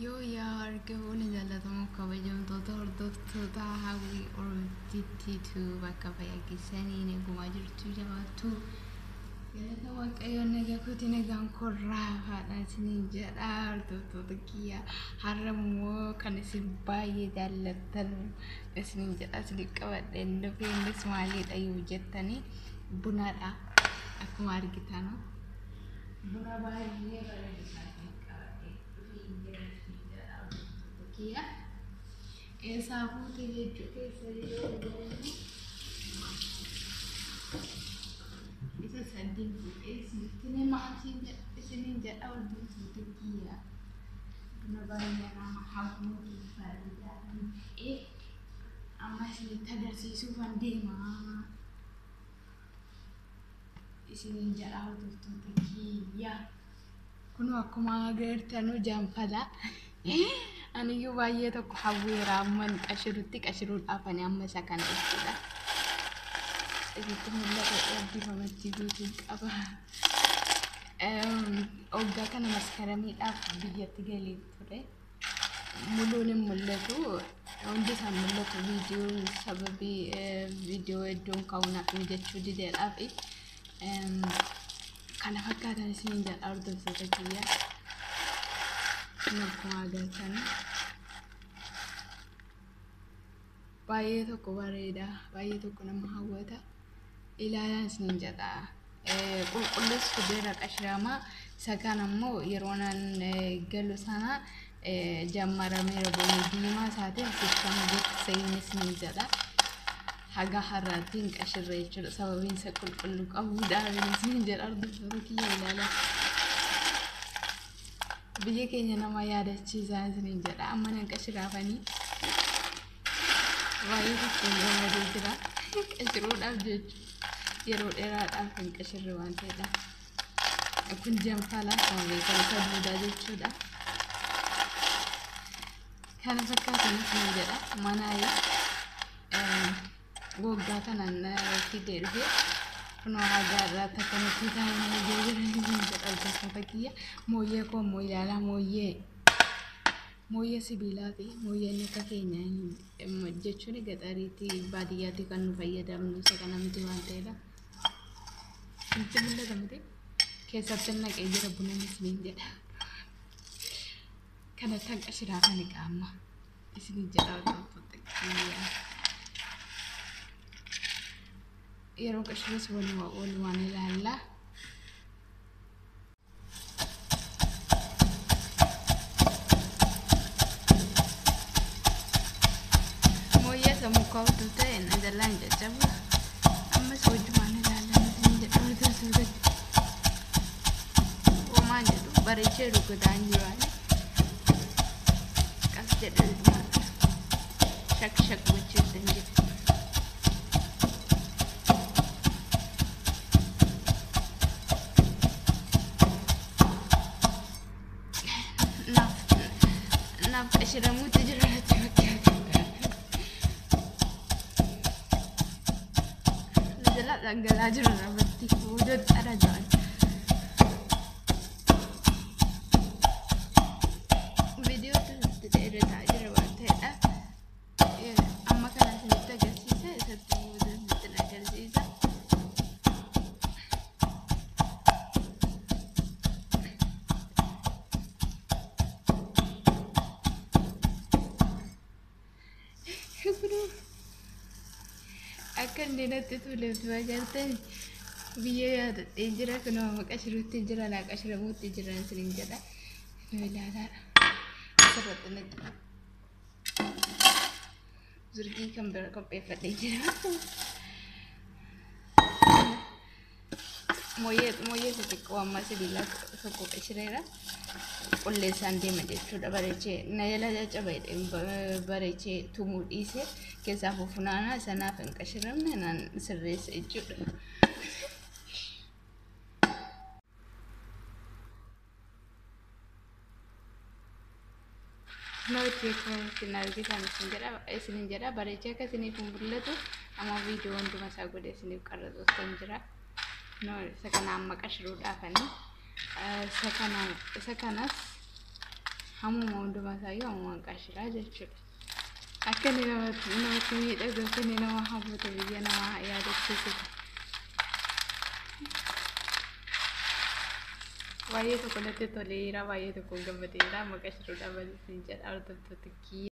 Yoo yaa argamuun jaalatamu kabajamtoota hordoftoota hawwii Oromtiitu bakka fayyaagisanii eegumaa jirtu jabaattu galata waaqayyoon nagaa kooti nagaan korraa haadha isiniin jedha hordoftoota kiyya har'ammoo kan isin baay'ee jaallattan isiniin jedha isin qabadhe dhufee innis maaliidha yoo jettanii bunadha akkuma argitan buna baay'ee bareedaa Kia esa putih jechuudha isa sadii fuudhee isinitti maatiin isiniin jedha waliin fuudhee Kia buna baay'ee nama hawwatu bareedaa amma isinitti agarsiisuuf an deemaa isiniin jedha hordoftoota Kia kun akkuma agartanu jaanfala ani yoo baay'ee tokko hawweera amman qashiruudhaaf ani amma isa kana jechuudha. Isitti mul'ata eebbifamachiisuutiin qaba. Waggaa kana maskaramiidhaaf biyyatti galee ture. Muluun hin mul'atu. Hundi isaan mul'atu viidiyoo sababii viidiyoo iddoon kaa'uunaaf mijachuu dideedhaaf kana fakkaatan isiniin jedha hordoftoota kiyya. Akkuma agartan baay'ee tokko bareeda baay'ee tokko nama hawwata ilaalaan isiniin jedha qulqullees fudeera qashiramaa isa kana immoo yeroo nan galu sana jammarameera boonii diimaa isaatiin siffama beeksisanii isiniin jedha haga har'aatiin qashirra jechuudha sababiin isa qulqulluu qabuudhaaf isiniin jedha hordoftoota kiyya ilaalaa biyya keenya nama yaadachiisaa isiniin jedha amma nan qashiraafanii baay'ee tokko gammadee jira qashiruudhaaf jechuudha yeroo dheeraadhaaf kan qashirre waan ta'eedha kun jaanfala kan beekamsa duudaa jechuudha kana fakkaatan isiniin jedha manaa waggaa kanaan fidee dhufee kuno agarra takkanatti taa'anii jiran jedha fakkiya mooyyee koo mooyyaala mooyyee sibiilaati mooyyeen akka keenya jechuun gaxariitti baadiyyaatti kan nu fayyadamnu isa kana miti waan ta'eedha. Itti mul'ata miti keessatti naqee jira buna isiniin jedha kanatti hanqa shiraafani qaama isiniin jedha hordoftoota kiyya. Yeroo qashires walumaan ilaalla mooyyaa sammuu kaawwatu ta'e najalaan jajjabu ammas wajumaan ilaalla isin jedha hordoftoota homaan jedhu bareechee rukutaan jiraan qas jedhu shak gochuusan jedhu qashiramuutti jiraatti fakkaata najalaa dhangalaa jiru irratti fuudhatti arajaan viidiyoo irratti dheerataa jira waan ta'eedha amma kana isinitti agarsiisa isatti fuudhatti agarsiisa Akan dinatti tuleef bajartan biyya yaadadhee jira kunoo qashiruutti jira laa qashiramuutti jiran isiniin jedha nu ilaalaadha asirratti natti zurgii kan bira qopheeffadhee jira mooyyee xixiqqoo amma sibiilaa tokko qashireera qulleessaan deema jechuudha bareechee na jala caccabee bareechee tumuu dhiise keessaa fufunaanaa sanaaf hin qashiramne naan sirreessa jechuudha. Nooti kan argitan isin jedha bareechee akka isiniif mul'atu amma viidiyoo hunduma isaa godhee isiniif qarratootan jira. No, isa kana amma qashiruudhaafanii isa kanas Hammuma hundumaa isaayyuu hammumaan qarshiidha jechuudha. Akka inni namatti miidhagu akka inni nama hawwatu biyya namaa yaadachiisudha. Baay'ee tokko natti toleera, baay'ee tokko gammadeera. Maqaa ishee dhaabbatiin jedha hordoftoota kiyya.